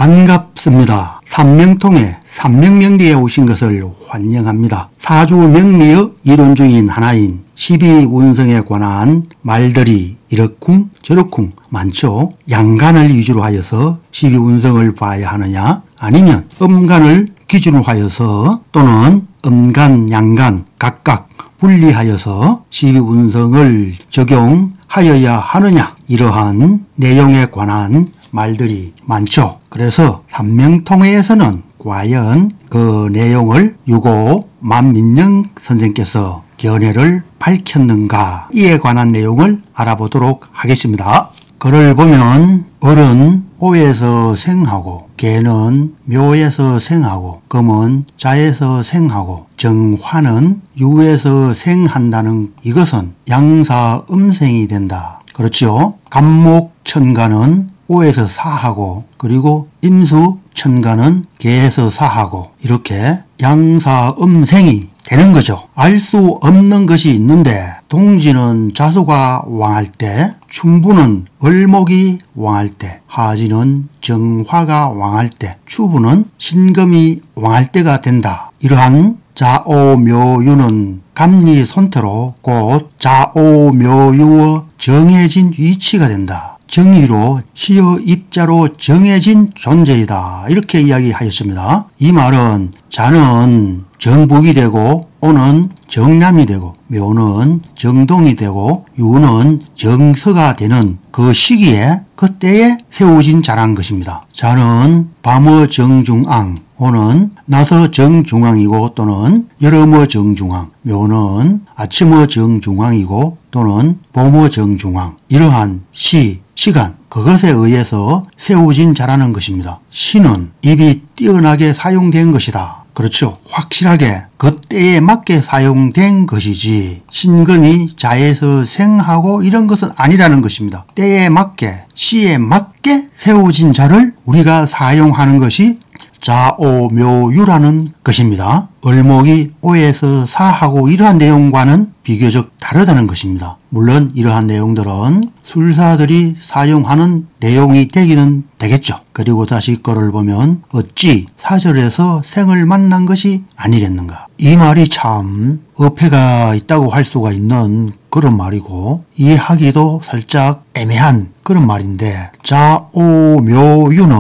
반갑습니다. 삼명통의 삼명명리에 오신 것을 환영합니다. 사주명리의 이론 중인 하나인 12운성에 관한 말들이 이렇쿵 저렇쿵 많죠. 양간을 위주로 하여서 12운성을 봐야 하느냐, 아니면 음간을 기준으로 하여서 또는 음간, 양간 각각 분리하여서 12운성을 적용하여야 하느냐, 이러한 내용에 관한 말들이 많죠. 그래서 삼명통회에서는 과연 그 내용을 유고 만민영 선생께서 견해를 밝혔는가, 이에 관한 내용을 알아보도록 하겠습니다. 글을 보면 을은 오에서 생하고, 개는 묘에서 생하고, 금은 자에서 생하고, 정화는 유에서 생한다는 이것은 양사음생이 된다. 그렇죠? 간목천간은 오에서 사하고, 그리고 임수천간은 개에서 사하고, 이렇게 양사음생이 되는 거죠. 알 수 없는 것이 있는데, 동지는 자수가 왕할 때, 춘부는 을목이 왕할 때, 하지는 정화가 왕할 때, 추부는 신금이 왕할 때가 된다. 이러한 자오묘유는 감리손태로 곧 자오묘유의 정해진 위치가 된다. 정의로 시의 입자로 정해진 존재이다. 이렇게 이야기하였습니다. 이 말은 자는 정복이 되고, 오는 정남이 되고, 묘는 정동이 되고, 유는 정서가 되는 그 시기에, 그때에 세워진 자란 것입니다. 자는 밤의 정중앙, 오는 낮의 정중앙이고 또는 여름의 정중앙, 묘는 아침의 정중앙이고 또는 봄의 정중앙, 이러한 시간, 그것에 의해서 세워진 자라는 것입니다. 시는 입이 뛰어나게 사용된 것이다. 그렇죠. 확실하게 그때에 맞게 사용된 것이지, 신금이 자에서 생하고 이런 것은 아니라는 것입니다. 때에 맞게, 시에 맞게 세워진 자를 우리가 사용하는 것이 자오묘유라는 것입니다. 을목이 오에서 사하고 이러한 내용과는 비교적 다르다는 것입니다. 물론 이러한 내용들은 술사들이 사용하는 내용이 되기는 되겠죠. 그리고 다시 거를 보면 어찌 사절에서 생을 만난 것이 아니겠는가. 이 말이 참 어폐가 있다고 할 수가 있는 그런 말이고, 이해하기도 살짝 애매한 그런 말인데, 자오묘유는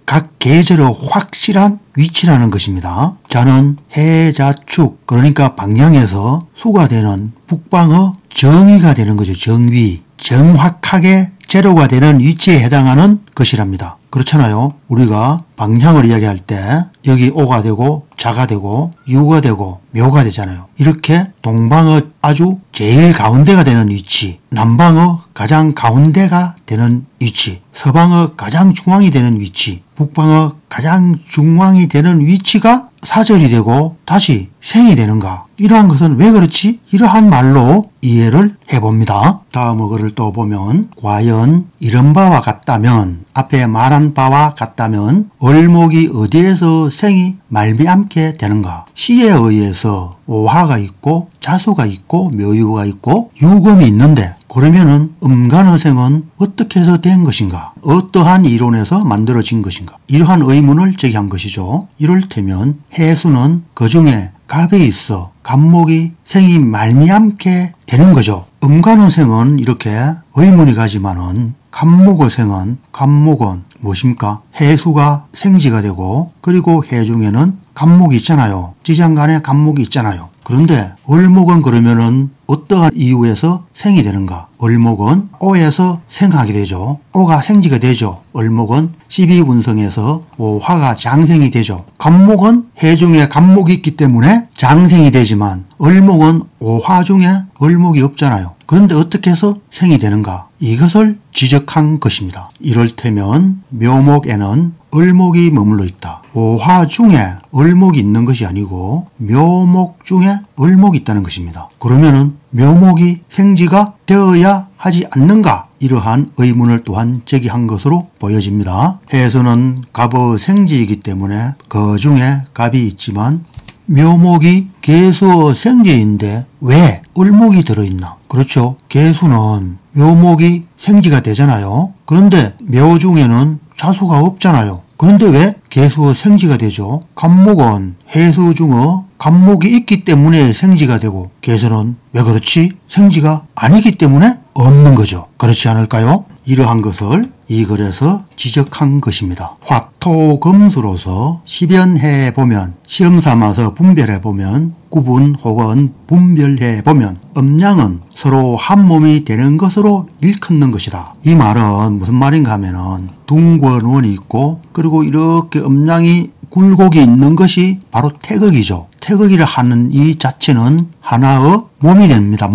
각 계절의 확실한 위치라는 것입니다. 자는 해자축, 그러니까 방향에서 수가 되는 북방의 정위가 되는 거죠. 정위, 정확하게 제로가 되는 위치에 해당하는 것이랍니다. 그렇잖아요. 우리가 방향을 이야기할 때 여기 오가 되고 자가 되고 유가 되고 묘가 되잖아요. 이렇게 동방의 아주 제일 가운데가 되는 위치, 남방의 가장 가운데가 되는 위치, 서방의 가장 중앙이 되는 위치, 북방의 가장 중앙이 되는 위치가 사절이 되고 다시 생이 되는가. 이러한 것은 왜 그렇지? 이러한 말로 이해를 해봅니다. 다음의 글을 또 보면, 과연 이런 바와 같다면, 앞에 말한 바와 같다면 을목이 어디에서 생이 말미암게 되는가. 시에 의해서 오화가 있고 자수가 있고 묘유가 있고 유금이 있는데, 그러면은 음간의 생은 어떻게 해서 된 것인가? 어떠한 이론에서 만들어진 것인가? 이러한 의문을 제기한 것이죠. 이를테면 해수는 그 중에 갑에 있어 간목이 생이 말미암게 되는 거죠. 음간의 생은 이렇게 의문이 가지만은 간목의 생은, 간목은 무엇입니까? 해수가 생지가 되고, 그리고 해 중에는 간목이 있잖아요. 지장간에 간목이 있잖아요. 그런데 을목은 그러면은 어떠한 이유에서 생이 되는가? 을목은 오에서 생하게 되죠. 오가 생지가 되죠. 을목은 12운성에서 오화가 장생이 되죠. 간목은 해 중에 간목이 있기 때문에 장생이 되지만, 을목은 오화 중에 을목이 없잖아요. 그런데 어떻게 해서 생이 되는가? 이것을 지적한 것입니다. 이를테면 묘목에는 을목이 머물러 있다. 오화 중에 을목이 있는 것이 아니고 묘목 중에 을목이 있다는 것입니다. 그러면은 묘목이 생지가 되어야 하지 않는가? 이러한 의문을 또한 제기한 것으로 보여집니다. 해수는 갑의 생지이기 때문에 그 중에 갑이 있지만, 묘목이 개수의 생지인데 왜 을목이 들어있나? 그렇죠. 개수는 묘목이 생지가 되잖아요. 그런데 묘 중에는 자수가 없잖아요. 그런데 왜 개수어 생지가 되죠? 갑목은 해수 중어 갑목이 있기 때문에 생지가 되고 개수는 왜 그렇지? 생지가 아니기 때문에 없는 거죠. 그렇지 않을까요? 이러한 것을 이 글에서 지적한 것입니다. 화토금수로서 시변해보면 시험 삼아서 분별해보면 구분 혹은 분별해보면 음양은 서로 한 몸이 되는 것으로 일컫는 것이다. 이 말은 무슨 말인가 하면은 둥근원이 있고 그리고 이렇게 음양이 굴곡이 있는 것이 바로 태극이죠. 태극이라 하는 이 자체는 하나의 몸이 됩니다.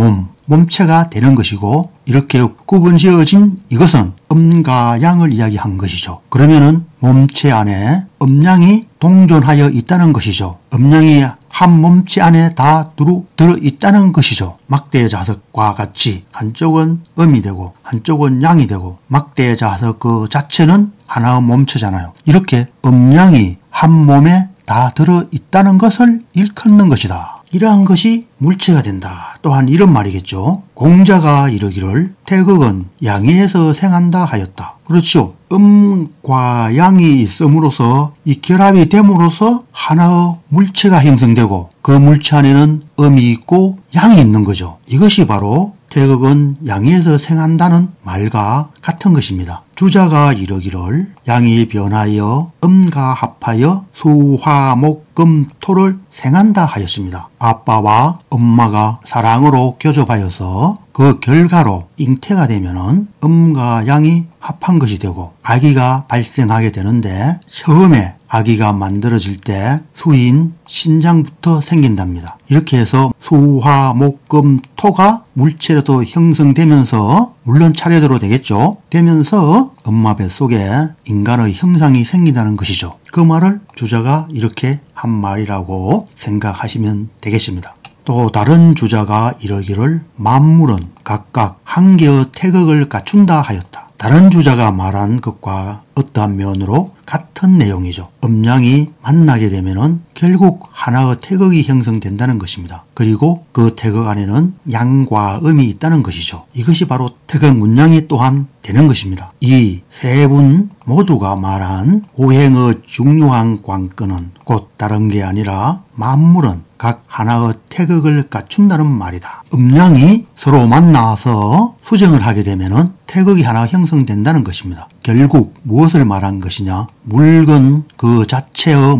몸체가 되는 것이고 이렇게 구분지어진 이것은 음과 양을 이야기한 것이죠. 그러면은 몸체 안에 음양이 동존하여 있다는 것이죠. 음양이 한 몸체 안에 다 들어있다는 것이죠. 막대의 자석과 같이 한쪽은 음이 되고 한쪽은 양이 되고 막대의 자석 그 자체는 하나의 몸체잖아요. 이렇게 음양이 한 몸에 다 들어있다는 것을 일컫는 것이다. 이러한 것이 물체가 된다. 또한 이런 말이겠죠. 공자가 이르기를 태극은 양에서 생한다 하였다. 그렇죠. 음과 양이 있음으로써 이 결합이 됨으로써 하나의 물체가 형성되고 그 물체 안에는 음이 있고 양이 있는 거죠. 이것이 바로 태극은 양에서 생한다는 말과 같은 것입니다. 주자가 이르기를 양이 변하여 음과 합하여 수, 화, 목, 금, 토를 생한다 하였습니다. 아빠와 엄마가 사랑으로 교접하여서 그 결과로 잉태가 되면은 음과 양이 합한 것이 되고 아기가 발생하게 되는데 처음에 아기가 만들어질 때 수인 신장부터 생긴답니다. 이렇게 해서 수, 화, 목, 금, 토가 물체로 형성되면서 물론 차례대로 되겠죠. 되면서 엄마 뱃속에 인간의 형상이 생긴다는 것이죠. 그 말을 주자가 이렇게 한 말이라고 생각하시면 되겠습니다. 또 다른 주자가 이러기를 만물은 각각 한 개의 태극을 갖춘다 하였다. 다른 주자가 말한 것과 어떠한 면으로 같은 내용이죠. 음양이 만나게 되면은 결국 하나의 태극이 형성된다는 것입니다. 그리고 그 태극 안에는 양과 음이 있다는 것이죠. 이것이 바로 태극 문양이 또한 되는 것입니다. 이 세 분 모두가 말한 오행의 중요한 관건은 곧 다른 게 아니라 만물은 각 하나의 태극을 갖춘다는 말이다. 음양이 서로 만나서 수정을 하게 되면은 태극이 하나 형성된다는 것입니다. 결국 무엇을 말한 것이냐? 물건 그 자체의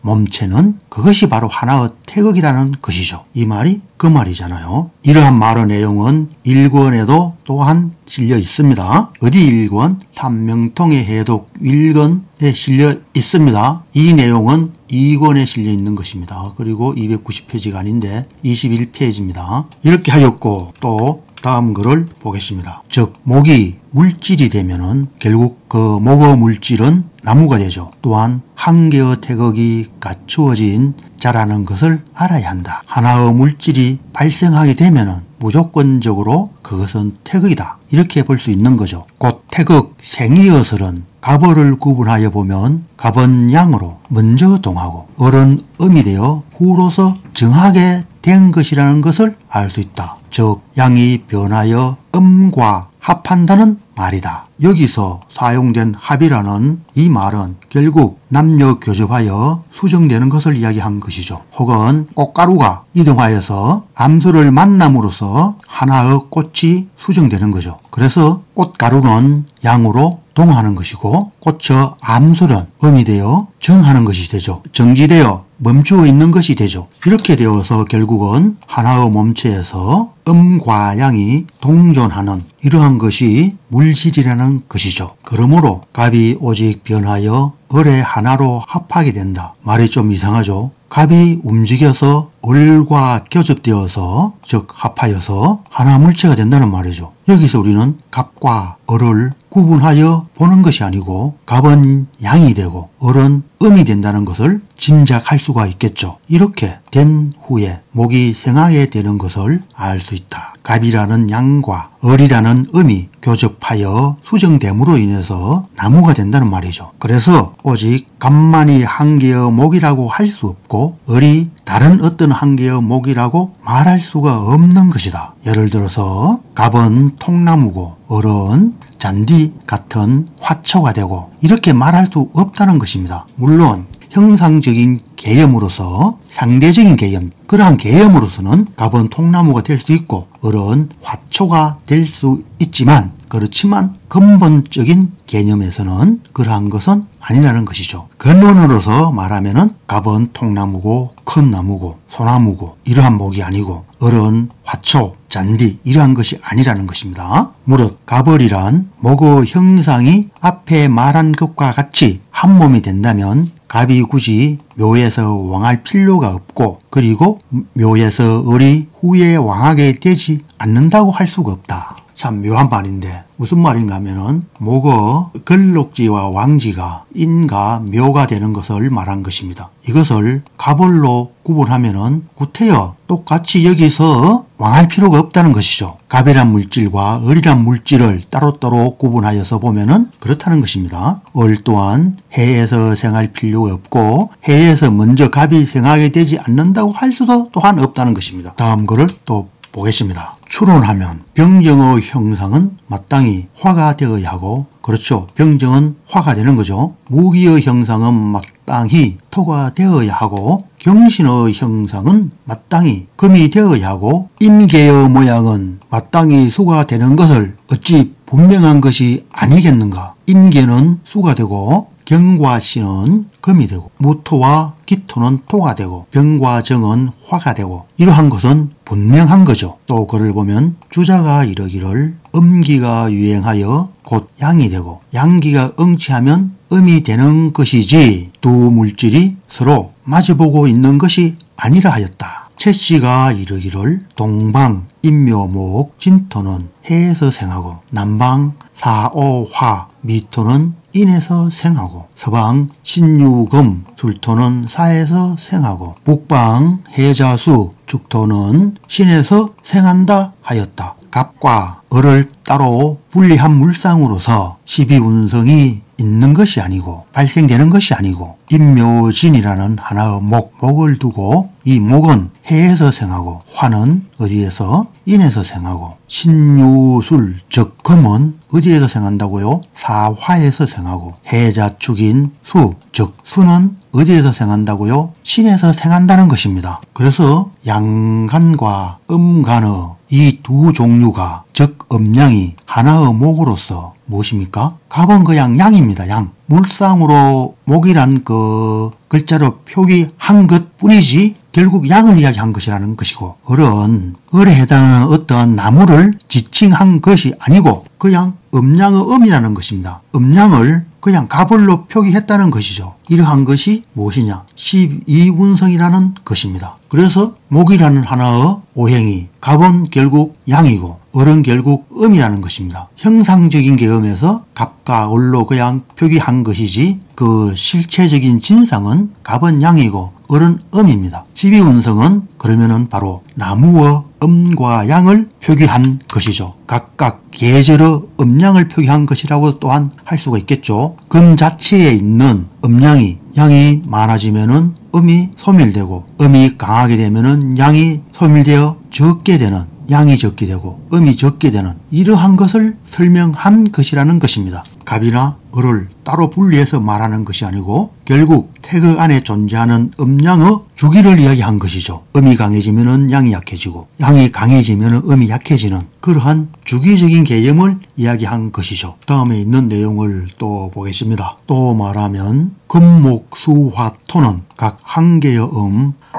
몸체는 그것이 바로 하나의 태극이라는 것이죠. 이 말이 그 말이잖아요. 이러한 말의 내용은 1권에도 또한 실려 있습니다. 어디 1권? 삼명통의 해독 1권에 실려 있습니다. 이 내용은 2권에 실려 있는 것입니다. 그리고 290페이지가 아닌데 21페이지입니다. 이렇게 하였고 또 다음 글을 보겠습니다. 즉 목이 물질이 되면은 결국 그 목의 물질은 나무가 되죠. 또한 한 개의 태극이 갖추어진 자라는 것을 알아야 한다. 하나의 물질이 발생하게 되면은 무조건적으로 그것은 태극이다. 이렇게 볼 수 있는 거죠. 곧 태극 생이어설은 갑어를 구분하여 보면 갑은 양으로 먼저 동하고 을은 음이 되어 후로서 정하게 된 것이라는 것을 알 수 있다. 즉 양이 변하여 음과 합한다는 말이다. 여기서 사용된 합이라는 이 말은 결국 남녀 교접하여 수정되는 것을 이야기한 것이죠. 혹은 꽃가루가 이동하여서 암수를 만남으로써 하나의 꽃이 수정되는 거죠. 그래서 꽃가루는 양으로 동하는 것이고 꽃의 암술은 음이 되어 정하는 것이 되죠. 정지되어 멈추어 있는 것이 되죠. 이렇게 되어서 결국은 하나의 몸체에서 음과 양이 동존하는 이러한 것이 물질이라는 것이죠. 그러므로 갑이 오직 변하여 을의 하나로 합하게 된다. 말이 좀 이상하죠. 갑이 움직여서 을과 교접되어서 즉 합하여서 하나 물체가 된다는 말이죠. 여기서 우리는 갑과 을을 구분하여 보는 것이 아니고 갑은 양이 되고 을은 음이 된다는 것을 짐작할 수가 있겠죠. 이렇게 된 후에 목이 생하게 되는 것을 알 수 있다. 갑이라는 양과 을이라는 음이 교접하여 수정됨으로 인해서 나무가 된다는 말이죠. 그래서 오직 갑만이 한 개의 목이라고 할 수 없고 을이 다른 어떤 한 개의 목이라고 말할 수가 없는 것이다. 예를 들어서 갑은 통나무고 어른, 잔디 같은 화초가 되고 이렇게 말할 수 없다는 것입니다. 물론 형상적인 개념으로서 상대적인 개념, 그러한 개념으로서는 갑은 통나무가 될 수 있고 을은 화초가 될 수 있지만 그렇지만 근본적인 개념에서는 그러한 것은 아니라는 것이죠. 근원으로서 말하면은 갑은 통나무고 큰 나무고 소나무고 이러한 목이 아니고 을은 화초, 잔디 이러한 것이 아니라는 것입니다. 무릇 갑을이란 목의 형상이 앞에 말한 것과 같이 한 몸이 된다면 갑이 굳이 묘에서 왕할 필요가 없고 그리고 묘에서 을이 후에 왕하게 되지 않는다고 할 수가 없다. 참 묘한 말인데 무슨 말인가 하면은 목의 걸록지와 왕지가 인과 묘가 되는 것을 말한 것입니다. 이것을 갑을로 구분하면은 구태여 똑같이 여기서 왕할 필요가 없다는 것이죠. 갑이란 물질과 을이란 물질을 따로따로 구분하여서 보면은 그렇다는 것입니다. 을 또한 해에서 생할 필요가 없고 해에서 먼저 갑이 생하게 되지 않는다고 할 수도 또한 없다는 것입니다. 다음 거를 또 보겠습니다. 추론하면 병정의 형상은 마땅히 화가 되어야 하고 그렇죠. 병정은 화가 되는 거죠. 무기의 형상은 마땅히 토가 되어야 하고 경신의 형상은 마땅히 금이 되어야 하고 임계의 모양은 마땅히 수가 되는 것을 어찌 분명한 것이 아니겠는가. 임계는 수가 되고 경과 신은 금이 되고 무토와 기토는 토가 되고 병과 정은 화가 되고 이러한 것은 분명한 거죠. 또 그를 보면 주자가 이르기를 음기가 유행하여 곧 양이 되고 양기가 응치하면 음이 되는 것이지 두 물질이 서로 마주보고 있는 것이 아니라 하였다. 채씨가 이르기를 동방 인묘목 진토는 해에서 생하고 남방 사오화 미토는 인에서 생하고 서방 신유금 술토는 사에서 생하고 북방 해자수 죽토는 신에서 생한다 하였다. 갑과 을을 따로 분리한 물상으로서 12운성이 있는 것이 아니고 발생되는 것이 아니고 인묘진이라는 하나의 목을 두고 이 목은 해에서 생하고 화는 어디에서? 인에서 생하고 신유술 즉 금은 어디에서 생한다고요? 사화에서 생하고 해자축인 수 즉 수는 어디에서 생한다고요? 신에서 생한다는 것입니다. 그래서 양간과 음간의 이 두 종류가 즉 음양이 하나의 목으로서 무엇입니까? 갑은 그냥 양입니다. 양. 물상으로 목이란 그 글자로 표기한 것 뿐이지 결국 양을 이야기한 것이라는 것이고 을은 을에 해당하는 어떤 나무를 지칭한 것이 아니고 그냥 음양의 음이라는 것입니다. 음양을 그냥 갑을로 표기했다는 것이죠. 이러한 것이 무엇이냐? 12운성이라는 것입니다. 그래서 목이라는 하나의 오행이 갑은 결국 양이고 을은 결국 음이라는 것입니다. 형상적인 개념에서 갑과 을로 그냥 표기한 것이지 그 실체적인 진상은 갑은 양이고 을은 음입니다. 12운성은 그러면은 바로 나무의 음과 양을 표기한 것이죠. 각각 계절의 음양을 표기한 것이라고 또한 할 수가 있겠죠. 금 자체에 있는 음양이 양이 많아지면은 음이 소멸되고 음이 강하게 되면은 양이 소멸되어 적게 되는 양이 적게 되고 음이 적게 되는 이러한 것을 설명한 것이라는 것입니다. 갑이나 을을 따로 분리해서 말하는 것이 아니고 결국 태극 안에 존재하는 음양의 주기를 이야기한 것이죠. 음이 강해지면 양이 약해지고 양이 강해지면 음이 약해지는 그러한 주기적인 개념을 이야기한 것이죠. 다음에 있는 내용을 또 보겠습니다. 또 말하면 금목수화토는 각 한 개의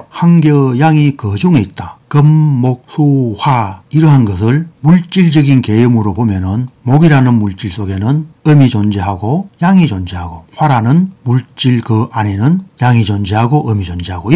한 개의 양이 그 중에 있다. 금목수화 이러한 것을 물질적인 개념으로 보면은 목이라는 물질 속에는 음이 존재하고 양이 존재하고 화라는 물질 그 안에는 양이 존재하고 음이 존재하고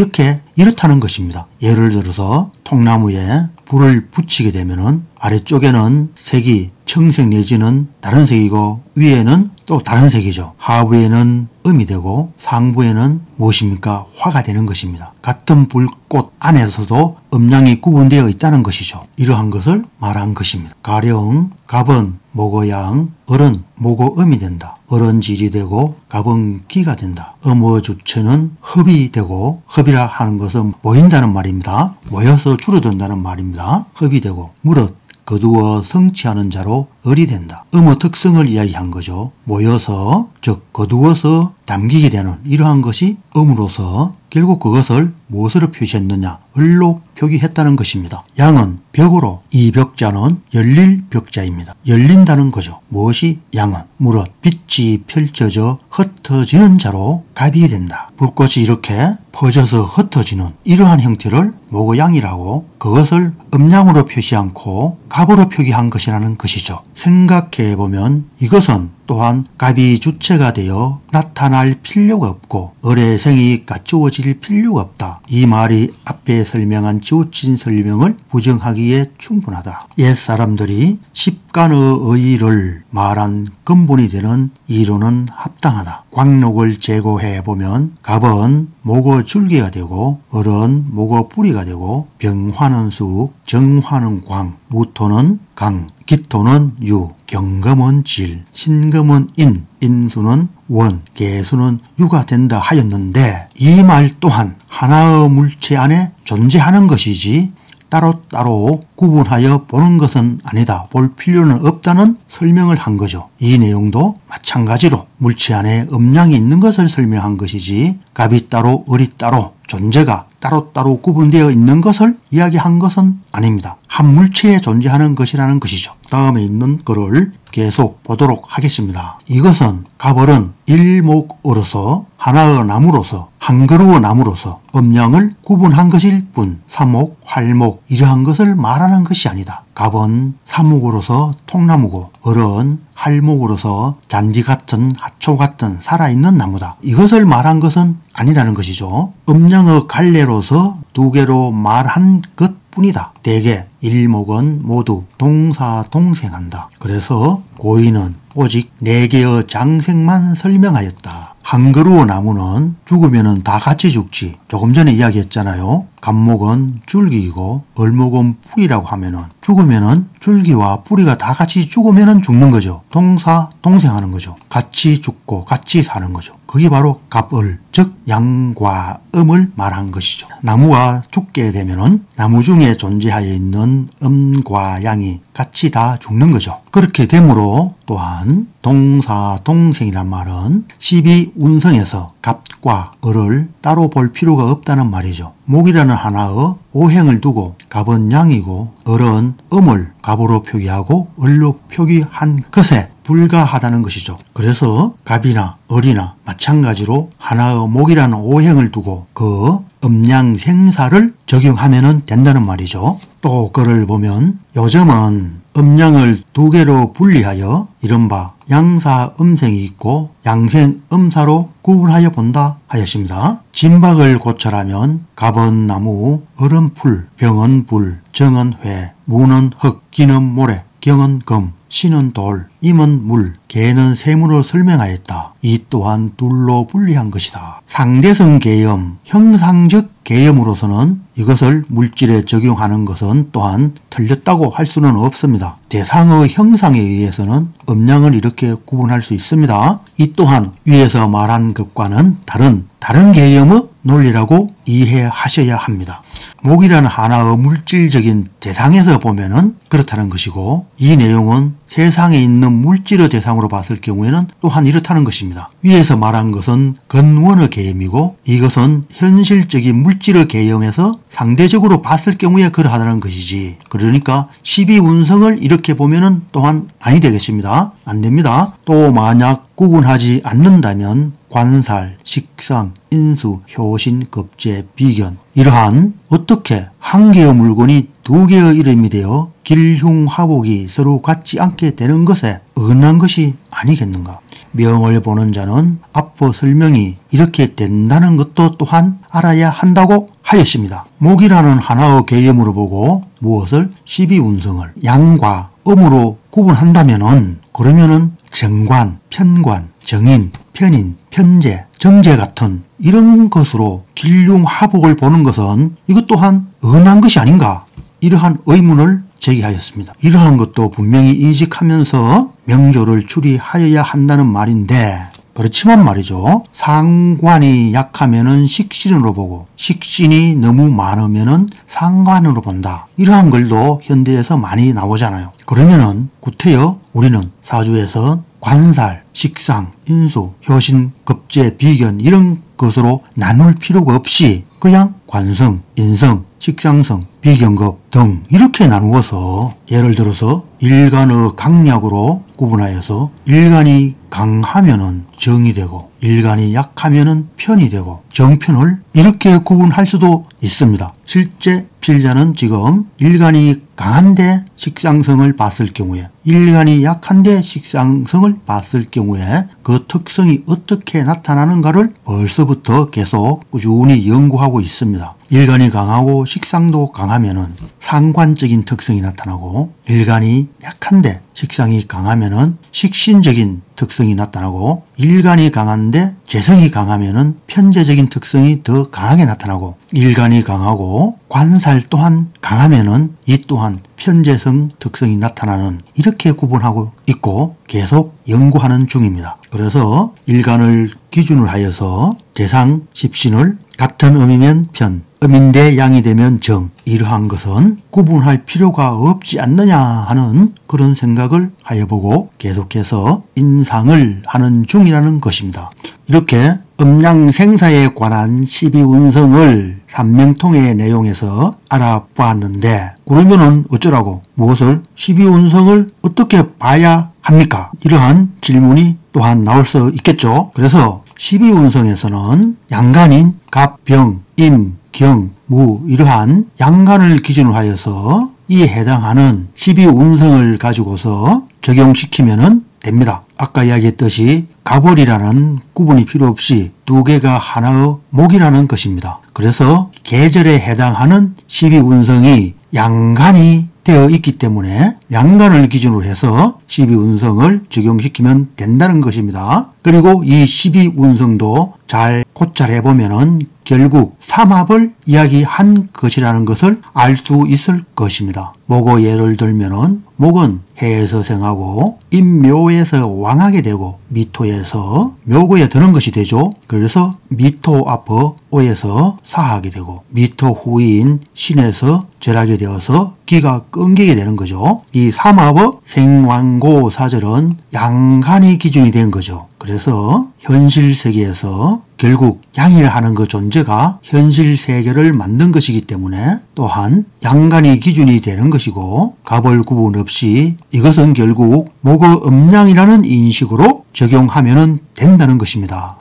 이렇다는 것입니다. 예를 들어서 통나무에 불을 붙이게 되면은 아래쪽에는 색이 청색 내지는 다른 색이고 위에는 또 다른 색이죠. 하부에는 음이 되고 상부에는 무엇입니까? 화가 되는 것입니다. 같은 불꽃 안에서도 음양이 구분되어 있다는 것이죠. 이러한 것을 말한 것입니다. 가령 갑은 목의 양, 을은 목의 음이 된다. 을은 질이 되고 갑은 기가 된다. 음의 주체는 흡이 되고 흡이라 하는 것은 모인다는 말입니다. 모여서 줄어든다는 말입니다. 흡이 되고 무릇 거두어 성취하는 자로 을이 된다. 음의 특성을 이야기한 거죠. 모여서 즉 거두어서 남기게 되는 이러한 것이 음으로서 결국 그것을 무엇으로 표시했느냐? 을로 표기했다는 것입니다. 양은 벽으로, 이 벽자는 열릴 벽자입니다. 열린다는 거죠. 무엇이 양은? 무릇 빛이 펼쳐져 흩어지는 자로 갑이 된다. 불꽃이 이렇게 퍼져서 흩어지는 이러한 형태를 모고양이라고 그것을 음양으로 표시 않고 갑으로 표기한 것이라는 것이죠. 생각해보면 이것은 또한 갑이 주체가 되어 나타날 필요가 없고 을의 생이 갖추어질 필요가 없다. 이 말이 앞에 설명한 지우친 설명을 부정하기에 충분하다. 옛사람들이 십간의 의의를 말한 근본이 되는 이론은 합당하다. 광록을 제고해보면 갑은 목의 줄기가 되고 을은 목의 뿌리가 되고 병화는 수, 정화는 광, 무토는 강, 기토는 유, 경금은 질, 신금은 인, 인수는 원, 계수는 유가 된다 하였는데 이 말 또한 하나의 물체 안에 존재하는 것이지 따로따로 구분하여 보는 것은 아니다. 볼 필요는 없다는 설명을 한 거죠. 이 내용도 마찬가지로 물체 안에 음양이 있는 것을 설명한 것이지 갑이 따로 을이 따로 존재가 따로따로 구분되어 있는 것을 이야기한 것은 아닙니다. 한 물체에 존재하는 것이라는 것이죠. 다음에 있는 글을 계속 보도록 하겠습니다. 이것은 갑을은 일목으로서 하나의 나무로서 한 그루의 나무로서 음양을 구분한 것일 뿐 사목, 활목 이러한 것을 말하는 것이 아니다. 갑은 사목으로서 통나무고 을은 활목으로서 잔디 같은 하초 같은 살아있는 나무다. 이것을 말한 것은 아니라는 것이죠. 음양의 갈래로서 두 개로 말한 것뿐이다. 대개 일목은 모두 동사동생한다. 그래서 고인은 오직 4개의 장생만 설명하였다. 한 그루의 나무는 죽으면 다 같이 죽지. 조금 전에 이야기했잖아요. 갑목은 줄기이고 을목은 뿌리라고 하면은 죽으면은 줄기와 뿌리가 다 같이 죽으면은 죽는 거죠. 동사 동생하는 거죠. 같이 죽고 같이 사는 거죠. 그게 바로 갑을 즉 양과 음을 말한 것이죠. 나무가 죽게 되면은 나무 중에 존재하여 있는 음과 양이 같이 다 죽는 거죠. 그렇게 되므로 또한 동사동생이란 말은 12운성에서 갑과 을을 따로 볼 필요가 없다는 말이죠. 목이라는 하나의 오행을 두고 갑은 양이고 을은 음을 갑으로 표기하고 을로 표기한 것에 불과하다는 것이죠. 그래서 갑이나 을이나 마찬가지로 하나의 목이라는 오행을 두고 그 음양 생사를 적용하면 된다는 말이죠. 또 그를 보면 요즘은 음양을 2개로 분리하여 이른바 양사 음생이 있고 양생 음사로 구분하여 본다 하였습니다. 진박을 고철하면 갑은 나무, 을은 풀, 병은 불, 정은 회, 무는 흙, 기는 모래, 경은 금, 신은 돌, 임은 물, 개는 세무로 설명하였다. 이 또한 둘로 분리한 것이다. 상대성 개염, 형상적 개염으로서는 이것을 물질에 적용하는 것은 또한 틀렸다고 할 수는 없습니다. 대상의 형상에 의해서는 음양을 이렇게 구분할 수 있습니다. 이 또한 위에서 말한 것과는 다른 개염의 논리라고 이해하셔야 합니다. 목이라는 하나의 물질적인 대상에서 보면은 그렇다는 것이고 이 내용은 세상에 있는 물질의 대상으로 봤을 경우에는 또한 이렇다는 것입니다. 위에서 말한 것은 근원의 개념이고 이것은 현실적인 물질의 개념에서 상대적으로 봤을 경우에 그러하다는 것이지. 그러니까 12운성을 이렇게 보면은 또한 아니 되겠습니다. 안 됩니다. 또 만약 구분하지 않는다면 관살, 식상, 인수, 효신, 급제, 비견 이러한 어떻게 한 개의 물건이 2개의 이름이 되어 길흉화복이 서로 같지 않게 되는 것에 어긋난 것이 아니겠는가. 명을 보는 자는 앞의 설명이 이렇게 된다는 것도 또한 알아야 한다고 하였습니다. 목이라는 하나의 개념으로 보고 무엇을 12운성을 양과 음으로 구분한다면은 그러면은 정관, 편관, 정인, 편인, 편재, 정재 같은 이런 것으로 길흉화복을 보는 것은 이것 또한 어긋난 것이 아닌가 이러한 의문을 제기하였습니다. 이러한 것도 분명히 인식하면서 명조를 추리하여야 한다는 말인데 그렇지만 말이죠. 상관이 약하면은 식신으로 보고 식신이 너무 많으면은 상관으로 본다. 이러한 글도 현대에서 많이 나오잖아요. 그러면은 구태여 우리는 사주에서 관살, 식상, 인수, 효신, 급제, 비견 이런 것으로 나눌 필요가 없이 그냥 관성, 인성, 식상성, 비견급 등 이렇게 나누어서 예를 들어서 일간의 강약으로 구분하여서 일간이 강하면은 정이 되고 일간이 약하면은 편이 되고 정편을 이렇게 구분할 수도 있습니다. 실제 필자는 지금 일간이 강한데 식상성을 봤을 경우에 일간이 약한데 식상성을 봤을 경우에 그 특성이 어떻게 나타나는가를 벌써부터 계속 꾸준히 연구하고 있습니다. 일간이 강하고 식상도 강하면은 상관적인 특성이 나타나고 일간이 약한데 식상이 강하면은 식신적인 특성이 나타나고 일간이 강한데 재성이 강하면은 편재적인 특성이 더 강하게 나타나고 일간이 강하고 관살 또한 강하면은 이 또한 편재성 특성이 나타나는 이렇게 구분하고 있고 계속 연구하는 중입니다. 그래서 일간을 기준으로 하여서 재상, 십신을 같은 음이면 편, 음인데 양이 되면 정 이러한 것은 구분할 필요가 없지 않느냐 하는 그런 생각을 하여보고 계속해서 인상을 하는 중이라는 것입니다. 이렇게 음양생사에 관한 12운성을 삼명통의 내용에서 알아보았는데 그러면은 어쩌라고 무엇을 12운성을 어떻게 봐야 합니까? 이러한 질문이 또한 나올 수 있겠죠. 그래서 12운성에서는 양간인 갑, 병, 임, 경, 무 이러한 양간을 기준으로 하여서 이에 해당하는 12운성을 가지고서 적용시키면 됩니다. 아까 이야기했듯이 갑월이라는 구분이 필요 없이 두 개가 하나의 목이라는 것입니다. 그래서 계절에 해당하는 12운성이 양간이 되어 있기 때문에 양간을 기준으로 해서 12운성을 적용시키면 된다는 것입니다. 그리고 이 12운성도 잘 고찰해보면은 결국 삼합을 이야기한 것이라는 것을 알 수 있을 것입니다. 목의 예를 들면은 목은 해에서 생하고 임묘에서 왕하게 되고 미토에서 묘고에 드는 것이 되죠. 그래서 미토 앞의 오에서 사하게 되고 미토 후인 신에서 절하게 되어서 기가 끊기게 되는 거죠. 이 삼합의 생왕고 사절은 양간이 기준이 된 거죠. 그래서 현실 세계에서 결국 양이라 하는 그 존재가 현실 세계를 만든 것이기 때문에 또한 양간이 기준이 되는 것이고 갑을 구분 없이 이것은 결국 목의 음양이라는 인식으로 적용하면 된다는 것입니다.